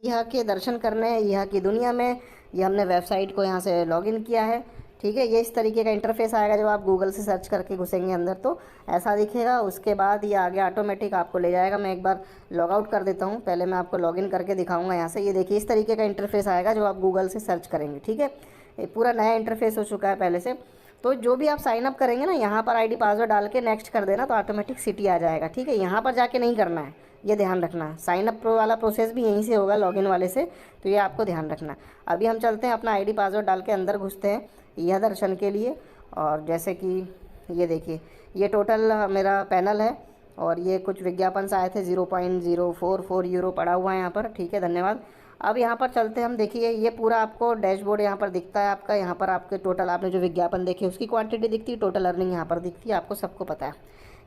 यहाँ के दर्शन करने हैं, यहाँ की दुनिया में। ये हमने वेबसाइट को यहाँ से लॉगिन किया है। ठीक है, ये इस तरीके का इंटरफेस आएगा जब आप गूगल से सर्च करके घुसेंगे अंदर तो ऐसा दिखेगा। उसके बाद ये आगे ऑटोमेटिक आपको ले जाएगा। मैं एक बार लॉग आउट कर देता हूँ, पहले मैं आपको लॉगिन करके दिखाऊंगा यहाँ से। ये देखिए इस तरीके का इंटरफेस आएगा जब आप गूगल से सर्च करेंगे। ठीक है, ये पूरा नया इंटरफेस हो चुका है पहले से। तो जो भी आप साइन अप करेंगे ना, यहाँ पर आईडी पासवर्ड डाल के नेक्स्ट कर देना तो ऑटोमेटिक सिटी आ जाएगा। ठीक है, यहाँ पर जाके नहीं करना है, ये ध्यान रखना। साइन अप प्रो वाला प्रोसेस भी यहीं से होगा लॉगिन वाले से, तो ये आपको ध्यान रखना। अभी हम चलते हैं अपना आईडी पासवर्ड डाल के अंदर घुसते हैं यह दर्शन के लिए। और जैसे कि ये देखिए ये टोटल मेरा पैनल है और ये कुछ विज्ञापन से आए थे। 0.044 यूरो पड़ा हुआ है यहाँ पर। ठीक है, धन्यवाद। अब यहाँ पर चलते हैं हम। देखिए ये पूरा आपको डैशबोर्ड यहाँ पर दिखता है आपका। यहाँ पर आपके टोटल आपने जो विज्ञापन देखे उसकी क्वांटिटी दिखती है, टोटल अर्निंग यहाँ पर दिखती है, आपको सबको पता है।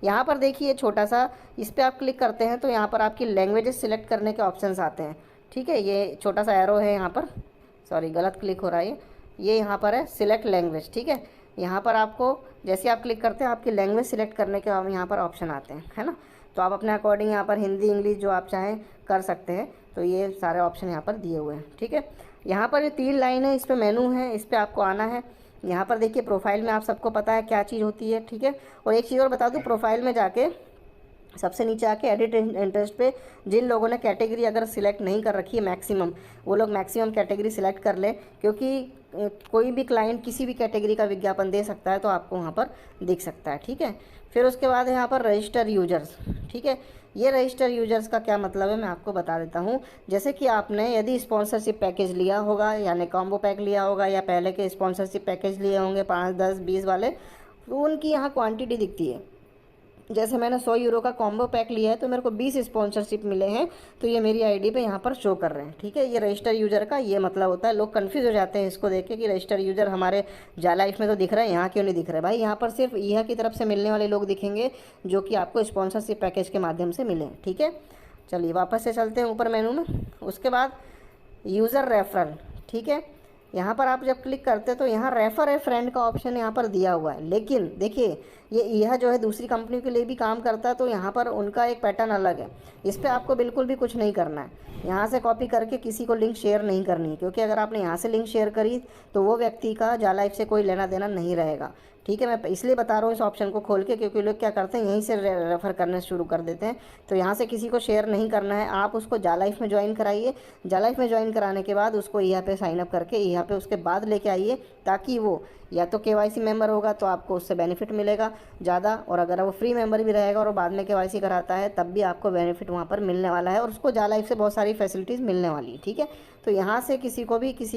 यहाँ पर देखिए छोटा सा, इस पर आप क्लिक करते हैं तो यहाँ पर आपकी लैंग्वेजेस सिलेक्ट करने के ऑप्शंस आते हैं। ठीक है, ये छोटा सा एरो है यहाँ पर, सॉरी गलत क्लिक हो रहा है ये यहाँ पर है सिलेक्ट लैंग्वेज। ठीक है, यहाँ पर आपको जैसे आप क्लिक करते हैं आपकी लैंग्वेज सिलेक्ट करने के यहाँ पर ऑप्शन आते हैं, है ना। तो आप अपने अकॉर्डिंग यहाँ पर हिंदी इंग्लिश जो आप चाहें कर सकते हैं। तो ये सारे ऑप्शन यहाँ पर दिए हुए हैं। ठीक है, यहाँ पर ये 3 लाइन है, इस पर मेनू है, इस पर आपको आना है। यहाँ पर देखिए प्रोफाइल में आप सबको पता है क्या चीज़ होती है। ठीक है, और एक चीज़ और बता दूँ, प्रोफाइल में जाके सबसे नीचे आके एडिट इंटरेस्ट पे जिन लोगों ने कैटेगरी अगर सिलेक्ट नहीं कर रखी है मैक्सिमम, वो लोग मैक्सिमम कैटेगरी सिलेक्ट कर ले, क्योंकि कोई भी क्लाइंट किसी भी कैटेगरी का विज्ञापन दे सकता है तो आपको वहाँ पर दिख सकता है। ठीक है, फिर उसके बाद यहाँ पर रजिस्टर यूजर्स। ठीक है, ये रजिस्टर यूजर्स का क्या मतलब है मैं आपको बता देता हूँ। जैसे कि आपने यदि स्पॉन्सरशिप पैकेज लिया होगा, यानी कॉम्बो पैक लिया होगा, या पहले के स्पॉन्सरशिप पैकेज लिए होंगे 5, 10, 20 वाले, तो उनकी यहाँ क्वांटिटी दिखती है। जैसे मैंने 100 यूरो का कॉम्बो पैक लिया है तो मेरे को 20 स्पॉन्सरशिप मिले हैं, तो ये मेरी आईडी पे यहाँ पर शो कर रहे हैं। ठीक है, ये रजिस्टर यूजर का ये मतलब होता है। लोग कंफ्यूज हो जाते हैं इसको देख के कि रजिस्टर यूजर हमारे जा लाइफ में तो दिख रहा है, यहाँ क्यों नहीं दिख रहा है। भाई यहाँ पर सिर्फ यह की तरफ से मिलने वाले लोग दिखेंगे जो कि आपको स्पॉन्सरशिप पैकेज के माध्यम से मिले। ठीक है, चलिए वापस से चलते हैं ऊपर मेनू में। उसके बाद यूज़र रेफरल। ठीक है, यहाँ पर आप जब क्लिक करते हैं तो यहाँ रेफर ए फ्रेंड का ऑप्शन यहाँ पर दिया हुआ है, लेकिन देखिए यह जो है दूसरी कंपनी के लिए भी काम करता है, तो यहाँ पर उनका एक पैटर्न अलग है। इस पर आपको बिल्कुल भी कुछ नहीं करना है। यहाँ से कॉपी करके किसी को लिंक शेयर नहीं करनी है, क्योंकि अगर आपने यहाँ से लिंक शेयर करी तो वो व्यक्ति का जा लाइफ से कोई लेना देना नहीं रहेगा। ठीक है, मैं इसलिए बता रहा हूँ इस ऑप्शन को खोल के, क्योंकि लोग क्या करते हैं यहीं से रेफ़र करने शुरू कर देते हैं। तो यहाँ से किसी को शेयर नहीं करना है, आप उसको जा लाइफ में ज्वाइन कराइए। जा लाइफ में ज्वाइन कराने के बाद उसको यहाँ पे साइनअप करके यहाँ पे उसके बाद लेके आइए, ताकि वो या तो KYC मेंबर होगा तो आपको उससे बेनिफिट मिलेगा ज़्यादा, और अगर वो फ्री मेंबर भी रहेगा और बाद में KYC कराता है तब भी आपको बेनिफिट वहाँ पर मिलने वाला है, और उसको जा लाइफ से बहुत सारी फैसिलिटीज़ मिलने वाली है। ठीक है, तो यहाँ से किसी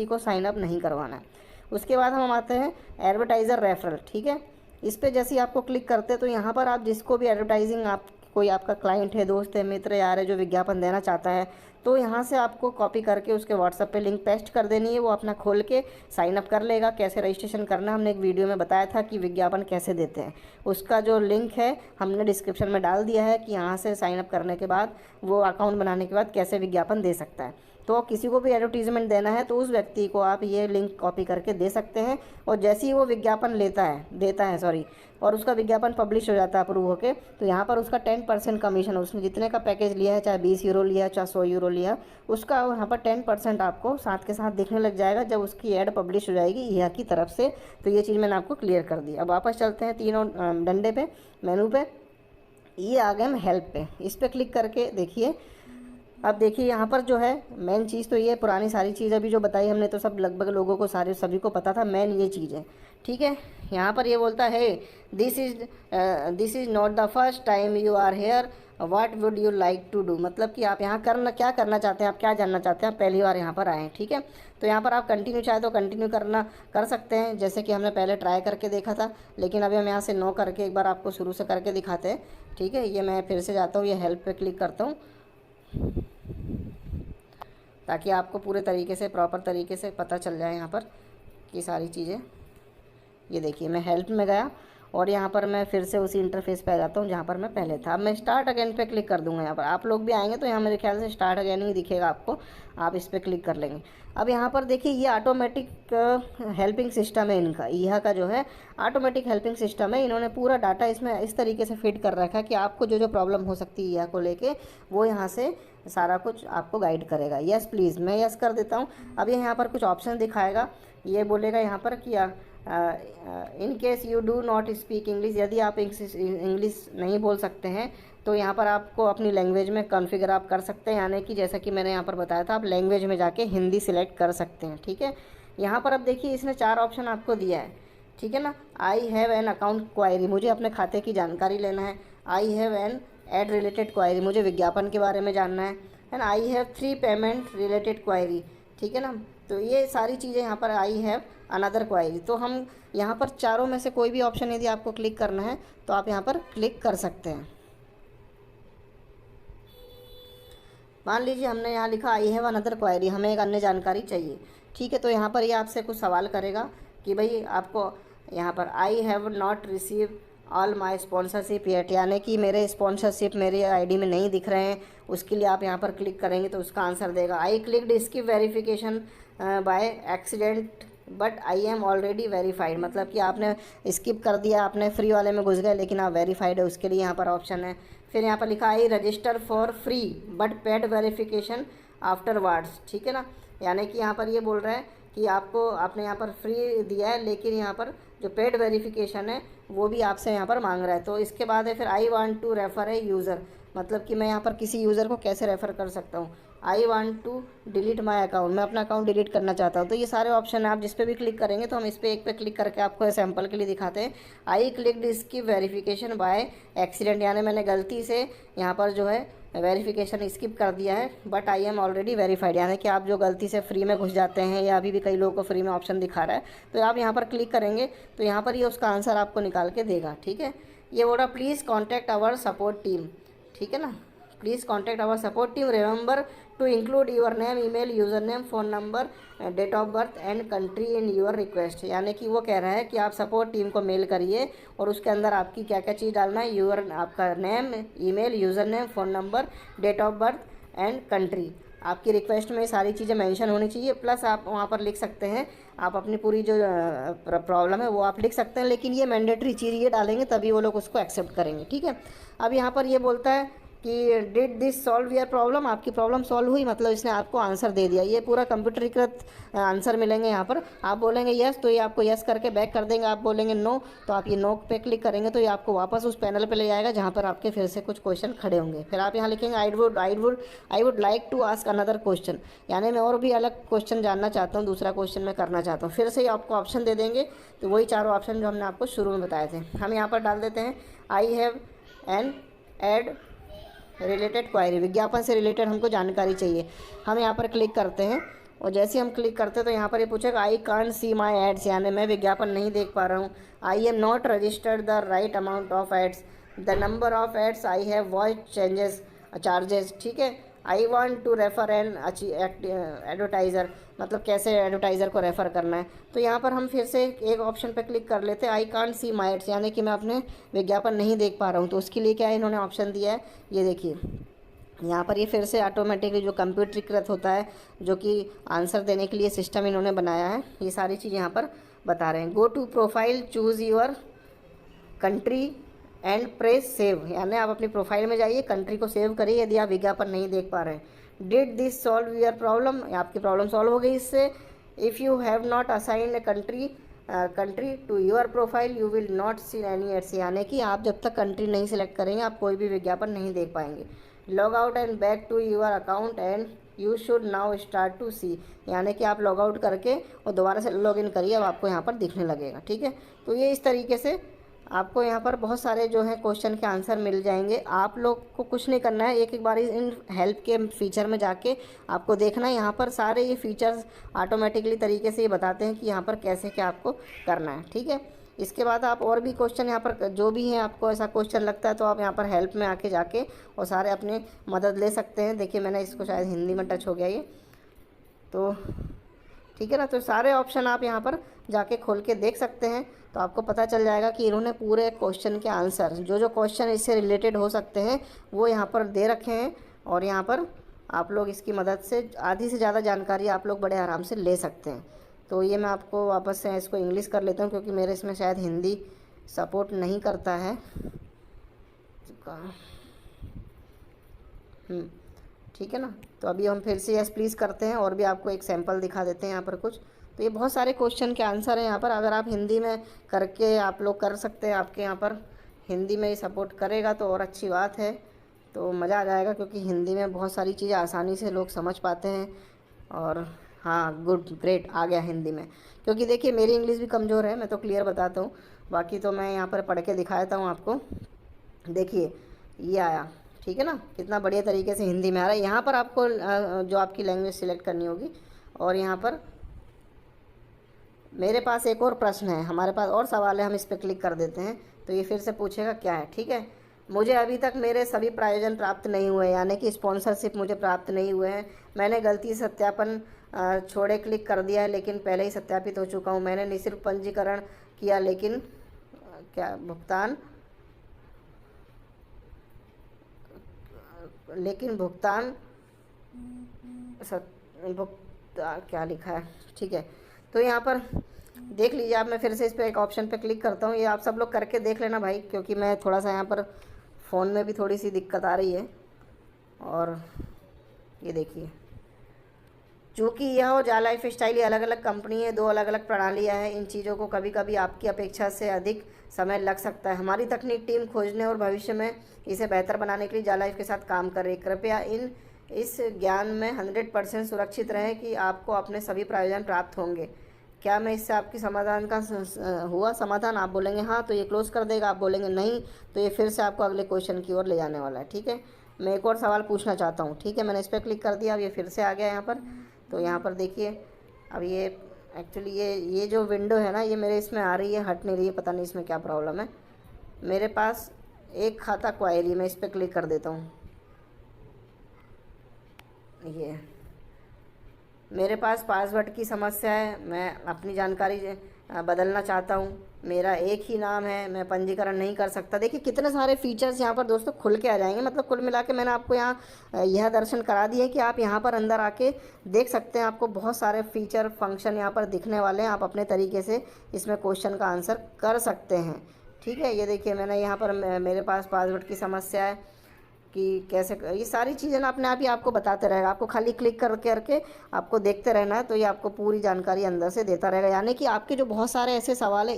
को साइनअप नहीं करवाना है। उसके बाद हम आते हैं एडवर्टाइज़र रेफरल। ठीक है, इस पर जैसे ही आपको क्लिक करते हैं तो यहाँ पर आप जिसको भी एडवर्टाइजिंग, आप कोई आपका क्लाइंट है, दोस्त है, मित्र, यार है जो विज्ञापन देना चाहता है, तो यहाँ से आपको कॉपी करके उसके व्हाट्सएप पे लिंक पेस्ट कर देनी है। वो अपना खोल के साइन अप कर लेगा। कैसे रजिस्ट्रेशन करना हमने एक वीडियो में बताया था कि विज्ञापन कैसे देते हैं, उसका जो लिंक है हमने डिस्क्रिप्शन में डाल दिया है कि यहाँ से साइन अप करने के बाद वो अकाउंट बनाने के बाद कैसे विज्ञापन दे सकता है। तो किसी को भी एडवर्टीजमेंट देना है तो उस व्यक्ति को आप ये लिंक कॉपी करके दे सकते हैं, और जैसे ही वो विज्ञापन देता है और उसका विज्ञापन पब्लिश हो जाता है अप्रूव होके, तो यहाँ पर उसका 10% कमीशन, उसने जितने का पैकेज लिया है, चाहे 20 यूरो लिया चाहे 100 यूरो लिया, उसका यहाँ पर 10% आपको साथ के साथ दिखने लग जाएगा जब उसकी ऐड पब्लिश हो जाएगी यहाँ की तरफ से। तो ये चीज़ मैंने आपको क्लियर कर दी। अब वापस चलते हैं तीनों डंडे पे, मेनू पे। ये आ गए हम हेल्प पे, इस पर क्लिक करके देखिए। अब देखिए यहाँ पर जो है मेन चीज़ तो ये पुरानी सारी चीज़ अभी जो बताई हमने तो सब लगभग लोगों को सभी को पता था, मेन ये चीज़ है। ठीक है, यहाँ पर ये बोलता है this is not the first time you are here, what would you like to do. मतलब कि आप यहाँ क्या करना चाहते हैं, आप क्या जानना चाहते हैं, आप पहली बार यहाँ पर आए हैं। ठीक है, तो यहाँ पर आप कंटिन्यू चाहे तो कंटिन्यू कर सकते हैं, जैसे कि हमने पहले ट्राई करके देखा था, लेकिन अभी हम यहाँ से नो करके एक बार आपको शुरू से करके दिखाते हैं। ठीक है, ये मैं फिर से जाता हूँ, ये हेल्प पे क्लिक करता हूँ ताकि आपको पूरे तरीके से प्रॉपर तरीके से पता चल जाए यहाँ पर कि सारी चीज़ें। ये देखिए मैं हेल्प में गया और यहाँ पर मैं फिर से उसी इंटरफेस पे आ जाता हूँ जहाँ पर मैं पहले था। अब मैं स्टार्ट अगेन पे क्लिक कर दूँगा। यहाँ पर आप लोग भी आएंगे तो यहाँ मेरे ख्याल से स्टार्ट अगेन ही दिखेगा आपको, आप इस पर क्लिक कर लेंगे। अब यहाँ पर देखिए ये ऑटोमेटिक हेल्पिंग सिस्टम है इनका, यहाँ का जो है ऑटोमेटिक हेल्पिंग सिस्टम है। इन्होंने पूरा डाटा इसमें इस तरीके से फिट कर रखा है कि आपको जो प्रॉब्लम हो सकती है यहाँ को लेके वो यहाँ से सारा कुछ आपको गाइड करेगा। यस प्लीज़, मैं यस कर देता हूँ। अब ये यहाँ पर कुछ ऑप्शन दिखाएगा, ये बोलेगा यहाँ पर कि in case you do not speak English, यदि आप इंग्लिश नहीं बोल सकते हैं तो यहाँ पर आपको अपनी लैंग्वेज में कॉन्फ़िगर आप कर सकते हैं, यानी कि जैसा कि मैंने यहाँ पर बताया था, आप लैंग्वेज में जाके हिंदी सिलेक्ट कर सकते हैं। ठीक है, यहाँ पर अब देखिए इसने 4 ऑप्शन आपको दिया है। ठीक है ना, I have an account query, मुझे अपने खाते की जानकारी लेना है। I have an ad related query, मुझे विज्ञापन के बारे में जानना है ना। I have 3 payment related query, ठीक है ना। तो ये सारी चीज़ें यहाँ पर आई हैव अनदर क्वायरी। तो हम यहाँ पर चारों में से कोई भी ऑप्शन यदि आपको क्लिक करना है तो आप यहाँ पर क्लिक कर सकते हैं। मान लीजिए हमने यहाँ लिखा आई हैव अनदर क्वायरी, हमें एक अन्य जानकारी चाहिए। ठीक है, तो यहाँ पर ये आपसे कुछ सवाल करेगा कि भाई आपको यहाँ पर I have not receive all my sponsorship yet, यानी कि मेरे स्पॉन्सरशिप मेरे आईडी में नहीं दिख रहे हैं, उसके लिए आप यहाँ पर क्लिक करेंगे तो उसका आंसर देगा I clicked skip verification by accident but I am already verified, मतलब कि आपने स्किप कर दिया, आपने फ्री वाले में घुस गए लेकिन आप वेरीफाइड है, उसके लिए यहाँ पर ऑप्शन है। फिर यहाँ पर लिखा I register for free but paid verification afterwards, ठीक है ना, यानी कि यहाँ पर ये बोल रहा है कि आपको आपने यहाँ पर फ्री दिया है लेकिन यहाँ पर जो पेड वेरिफिकेशन है वो भी आपसे यहाँ पर मांग रहा है। तो इसके बाद है फिर I want to refer a user, मतलब कि मैं यहाँ पर किसी यूज़र को कैसे रेफ़र कर सकता हूँ। I want to delete my account, मैं अपना अकाउंट डिलीट करना चाहता हूँ। तो ये सारे ऑप्शन है, आप जिस पे भी क्लिक करेंगे तो हम इस पर एक पे क्लिक करके आपको सैंपल के लिए दिखाते हैं। आई क्लिक्ड इसकी वेरिफिकेशन बाय एक्सीडेंट, यानी मैंने गलती से यहाँ पर जो है वेरिफिकेशन स्किप कर दिया है, but I am already verified, यानी कि आप जो गलती से फ्री में घुस जाते हैं या अभी भी कई लोगों को फ्री में ऑप्शन दिखा रहा है तो आप यहाँ पर क्लिक करेंगे तो यहाँ पर ये उसका आंसर आपको निकाल के देगा। ठीक है, ये बोल रहा please contact our support team, ठीक है ना, please contact our support team, remember to include your name, email, user name, phone number, date of birth and country in your request, यानी कि वो कह रहा है कि आप सपोर्ट टीम को मेल करिए और उसके अंदर आपकी क्या क्या चीज़ डालना है, योर आपका name, email, user name, phone number, date of birth and country, आपकी रिक्वेस्ट में सारी चीज़ें मेंशन होनी चाहिए। प्लस आप वहाँ पर लिख सकते हैं आप अपनी पूरी जो प्रॉब्लम है वो आप लिख सकते हैं, लेकिन ये मैंडेटरी चीज़ ये डालेंगे तभी वो लोग उसको एक्सेप्ट करेंगे। ठीक है, अब यहाँ पर ये बोलता है कि did this solve your problem, आपकी प्रॉब्लम सॉल्व हुई, मतलब इसने आपको आंसर दे दिया। ये पूरा कंप्यूटरीकृत आंसर मिलेंगे यहाँ पर, आप बोलेंगे यस तो ये आपको यस करके बैक कर देंगे, आप बोलेंगे नो तो आप ये नो पे क्लिक करेंगे तो ये आपको वापस उस पैनल पे ले जाएगा जहाँ पर आपके फिर से कुछ क्वेश्चन खड़े होंगे। फिर आप यहाँ लिखेंगे I would like to ask another question, यानी मैं और भी अलग क्वेश्चन जानना चाहता हूँ, दूसरा क्वेश्चन मैं करना चाहता हूँ। फिर से आपको ऑप्शन दे देंगे, तो वही चारों ऑप्शन जो हमने आपको शुरू में बताए थे हम यहाँ पर डाल देते हैं। I have an ad related query, विज्ञापन से रिलेटेड हमको जानकारी चाहिए, हम यहाँ पर क्लिक करते हैं और जैसे हम क्लिक करते हैं तो यहाँ पर ये पूछेगा I can't see my ads, यानी मैं विज्ञापन नहीं देख पा रहा हूँ। I am not registered the right amount of ads, the number of ads I have watch changes charges, ठीक है। I want to refer an advertiser, मतलब कैसे एडवर्टाइज़र को रेफ़र करना है। तो यहाँ पर हम फिर से एक ऑप्शन पर क्लिक कर लेते हैं, I can't see my ads, यानी कि मैं अपने विज्ञापन नहीं देख पा रहा हूँ। तो उसके लिए क्या है इन्होंने ऑप्शन दिया है, ये देखिए यहाँ पर ये फिर से ऑटोमेटिकली जो कंप्यूटरीकृत होता है, जो कि आंसर देने के लिए सिस्टम इन्होंने बनाया है, ये सारी चीज़ यहाँ पर बता रहे हैं। Go to profile, choose your country and press save, यानी आप अपनी प्रोफाइल में जाइए, कंट्री को सेव करिए यदि आप विज्ञापन नहीं देख पा रहे हैं। Did this solve your problem, आपकी प्रॉब्लम सॉल्व हो गई इससे। If you have not assigned a country to your profile you will not see any ads, यानी कि आप जब तक कंट्री नहीं सिलेक्ट करेंगे आप कोई भी विज्ञापन नहीं देख पाएंगे। Log out and back to your account and you should now start to see, यानी कि आप लॉग आउट करके और दोबारा से लॉग इन करिए, अब आपको यहाँ पर दिखने लगेगा। ठीक है, तो ये इस तरीके से आपको यहाँ पर बहुत सारे जो है क्वेश्चन के आंसर मिल जाएंगे। आप लोग को कुछ नहीं करना है, एक एक बार इन हेल्प के फीचर में जाके आपको देखना है, यहाँ पर सारे ये फीचर्स ऑटोमेटिकली तरीके से ये बताते हैं कि यहाँ पर कैसे क्या आपको करना है। ठीक है, इसके बाद आप और भी क्वेश्चन यहाँ पर जो भी हैं आपको ऐसा क्वेश्चन लगता है तो आप यहाँ पर हेल्प में आके जाके और सारे अपने मदद ले सकते हैं। देखिए मैंने इसको शायद हिंदी में टच हो गया ये, तो ठीक है ना। तो सारे ऑप्शन आप यहाँ पर जाके खोल के देख सकते हैं, तो आपको पता चल जाएगा कि इन्होंने पूरे क्वेश्चन के आंसर जो जो क्वेश्चन इससे रिलेटेड हो सकते हैं वो यहाँ पर दे रखे हैं, और यहाँ पर आप लोग इसकी मदद से आधी से ज़्यादा जानकारी आप लोग बड़े आराम से ले सकते हैं। तो ये मैं आपको वापस से इसको इंग्लिश कर लेता हूँ क्योंकि मेरे इसमें शायद हिंदी सपोर्ट नहीं करता है। ठीक है ना। तो अभी हम फिर से यस प्लीज़ करते हैं और भी आपको एक सैंपल दिखा देते हैं यहाँ पर कुछ। तो ये बहुत सारे क्वेश्चन के आंसर हैं यहाँ पर, अगर आप हिंदी में करके आप लोग कर सकते हैं, आपके यहाँ पर हिंदी में ही सपोर्ट करेगा तो और अच्छी बात है, तो मज़ा आ जाएगा, क्योंकि हिंदी में बहुत सारी चीज़ें आसानी से लोग समझ पाते हैं। और हाँ, गुड, ग्रेट, आ गया हिंदी में, क्योंकि देखिए मेरी इंग्लिश भी कमज़ोर है, मैं तो क्लियर बताता हूँ। बाकी तो मैं यहाँ पर पढ़ के दिखा देता हूँ आपको। देखिए ये आया, ठीक है ना, कितना बढ़िया तरीके से हिंदी में आ रहा है। यहाँ पर आपको जो आपकी लैंग्वेज सिलेक्ट करनी होगी, और यहाँ पर मेरे पास एक और प्रश्न है, हमारे पास और सवाल है, हम इस पर क्लिक कर देते हैं तो ये फिर से पूछेगा क्या है। ठीक है, मुझे अभी तक मेरे सभी प्रायोजन प्राप्त नहीं हुए, यानी कि स्पॉन्सरशिप मुझे प्राप्त नहीं हुए हैं। मैंने गलती से सत्यापन छोड़े क्लिक कर दिया है, लेकिन पहले ही सत्यापित हो चुका हूँ। मैंने निःशुल्क पंजीकरण किया, लेकिन क्या भुगतान भुगतान क्या लिखा है, ठीक है। तो यहाँ पर देख लीजिए आप, मैं फिर से इस पर एक ऑप्शन पे क्लिक करता हूँ, ये आप सब लोग करके देख लेना भाई, क्योंकि मैं थोड़ा सा यहाँ पर फ़ोन में भी थोड़ी सी दिक्कत आ रही है। और ये देखिए, चूँकि यह और जा लाइफ स्टाइल ये अलग अलग कंपनी है, दो अलग अलग प्रणालियाँ हैं, इन चीज़ों को कभी कभी आपकी अपेक्षा से अधिक समय लग सकता है। हमारी तकनीक टीम खोजने और भविष्य में इसे बेहतर बनाने के लिए जा लाइफ के साथ काम कर रही है। कृपया इस ज्ञान में 100% सुरक्षित रहें कि आपको अपने सभी प्रयोजन प्राप्त होंगे। क्या मैं इससे आपकी समाधान का हुआ समाधान? आप बोलेंगे हाँ तो ये क्लोज़ कर देगा, आप बोलेंगे नहीं तो ये फिर से आपको अगले क्वेश्चन की ओर ले जाने वाला है। ठीक है, मैं एक और सवाल पूछना चाहता हूँ। ठीक है, मैंने इस पर क्लिक कर दिया, अब ये फिर से आ गया यहाँ पर। तो यहाँ पर देखिए, अब ये एक्चुअली ये जो विंडो है ना, ये मेरे इसमें आ रही है, हट नहीं रही है, पता नहीं इसमें क्या प्रॉब्लम है। मेरे पास एक खाता क्वायरी, मैं इस पर क्लिक कर देता हूँ। ये मेरे पास पासवर्ड की समस्या है, मैं अपनी जानकारी बदलना चाहता हूँ, मेरा एक ही नाम है, मैं पंजीकरण नहीं कर सकता। देखिए कितने सारे फीचर्स यहाँ पर दोस्तों खुल के आ जाएंगे। मतलब कुल मिला के मैंने आपको यहाँ यह दर्शन करा दिया कि आप यहाँ पर अंदर आके देख सकते हैं, आपको बहुत सारे फीचर फंक्शन यहाँ पर दिखने वाले हैं। आप अपने तरीके से इसमें क्वेश्चन का आंसर कर सकते हैं। ठीक है, ये देखिए मैंने यहाँ पर मेरे पास पासवर्ड की समस्या है कि कैसे, ये सारी चीज़ें ना अपने आप ही आपको बताते रहेगा। आपको खाली क्लिक करके आपको देखते रहना है, तो ये आपको पूरी जानकारी अंदर से देता रहेगा। यानी कि आपके जो बहुत सारे ऐसे सवाल है